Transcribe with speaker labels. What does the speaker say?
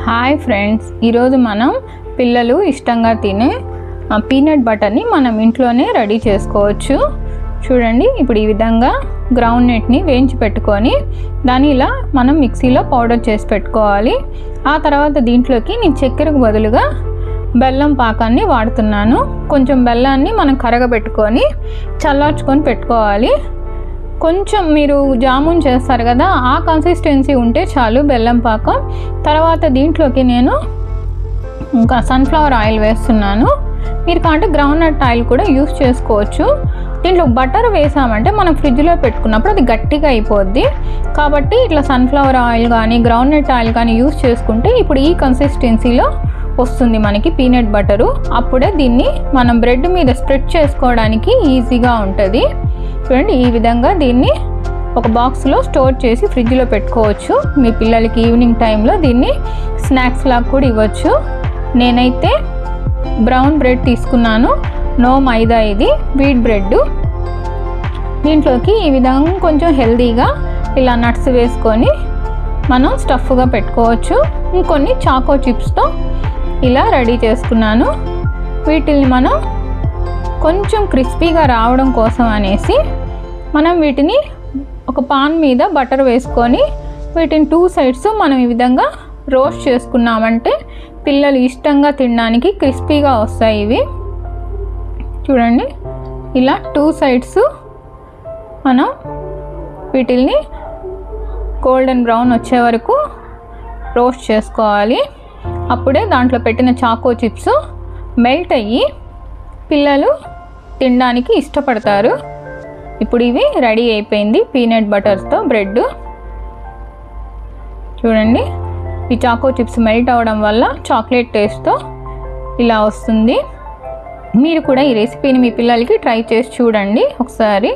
Speaker 1: Hi friends, ఈరోజు మనం పిల్లలు ఇష్టంగా తినే పీనట్ బటర్ని మనం ఇంట్లోనే రెడీ చేసుకోవచ్చు. చూడండి, ఇప్పుడు ఈ విధంగా గ్రౌండ్ నట్ని వేయించి పెట్టుకొని దాన్ని ఇలా మనం మిక్సీలో పౌడర్ చేసి పెట్టుకోవాలి. ఆ తర్వాత దీంట్లోకి నేను చక్కెరకు బదులుగా బెల్లం పాకాన్ని వాడుతున్నాను. కొంచెం బెల్లాన్ని మనం కరగబెట్టుకొని చల్లార్చుకొని పెట్టుకోవాలి. కొంచెం మీరు జామున్ చేస్తారు కదా, ఆ కన్సిస్టెన్సీ ఉంటే చాలు బెల్లం పాకం. తర్వాత దీంట్లోకి నేను ఇంకా సన్ఫ్లవర్ ఆయిల్ వేస్తున్నాను. మీరు కాంటే గ్రౌండ్ నట్ ఆయిల్ కూడా యూస్ చేసుకోవచ్చు. దీంట్లో బటర్ వేసామంటే మనం ఫ్రిడ్జ్లో పెట్టుకున్నప్పుడు అది గట్టిగా అయిపోద్ది. కాబట్టి ఇట్లా సన్ఫ్లవర్ ఆయిల్ కానీ గ్రౌండ్ నట్ ఆయిల్ కానీ యూస్ చేసుకుంటే ఇప్పుడు ఈ కన్సిస్టెన్సీలో వస్తుంది మనకి పీనట్ బటరు. అప్పుడే దీన్ని మనం బ్రెడ్ మీద స్ప్రెడ్ చేసుకోవడానికి ఈజీగా ఉంటుంది. చూడండి, ఈ విధంగా దీన్ని ఒక బాక్స్లో స్టోర్ చేసి ఫ్రిడ్జ్లో పెట్టుకోవచ్చు. మీ పిల్లలకి ఈవినింగ్ టైంలో దీన్ని స్నాక్స్ లాగా కూడా ఇవ్వచ్చు. నేనైతే బ్రౌన్ బ్రెడ్ తీసుకున్నాను, నో మైదా, ఇది వీట్ బ్రెడ్. దీంట్లోకి ఈ విధంగా కొంచెం హెల్తీగా ఇలా నట్స్ వేసుకొని మనం స్టఫ్గా పెట్టుకోవచ్చు. ఇంకొన్ని చాకో చిప్స్తో ఇలా రెడీ చేసుకున్నాను. వీటిని మనం కొంచెం క్రిస్పీగా రావడం కోసం అనేసి మనం వీటిని ఒక పాన్ మీద బటర్ వేసుకొని వీటిని 2 సైడ్స్ మనం ఈ విధంగా రోస్ట్ చేసుకున్నామంటే పిల్లలు ఇష్టంగా తినడానికి క్రిస్పీగా వస్తాయి ఇవి. చూడండి, ఇలా 2 సైడ్స్ మనం వీటిల్ని గోల్డెన్ బ్రౌన్ వచ్చే వరకు రోస్ట్ చేసుకోవాలి. అప్పుడే దాంట్లో పెట్టిన చాకో చిప్స్ మెల్ట్ అయ్యి పిల్లలు తినడానికి ఇష్టపడతారు. ఇప్పుడు ఇవి రెడీ అయిపోయింది పీనట్ బటర్తో బ్రెడ్. చూడండి, ఈ చాకో చిప్స్ మెల్ట్ అవ్వడం వల్ల చాక్లెట్ టేస్ట్తో ఇలా వస్తుంది. మీరు కూడా ఈ రెసిపీని మీ పిల్లలకి ట్రై చేసి చూడండి ఒకసారి.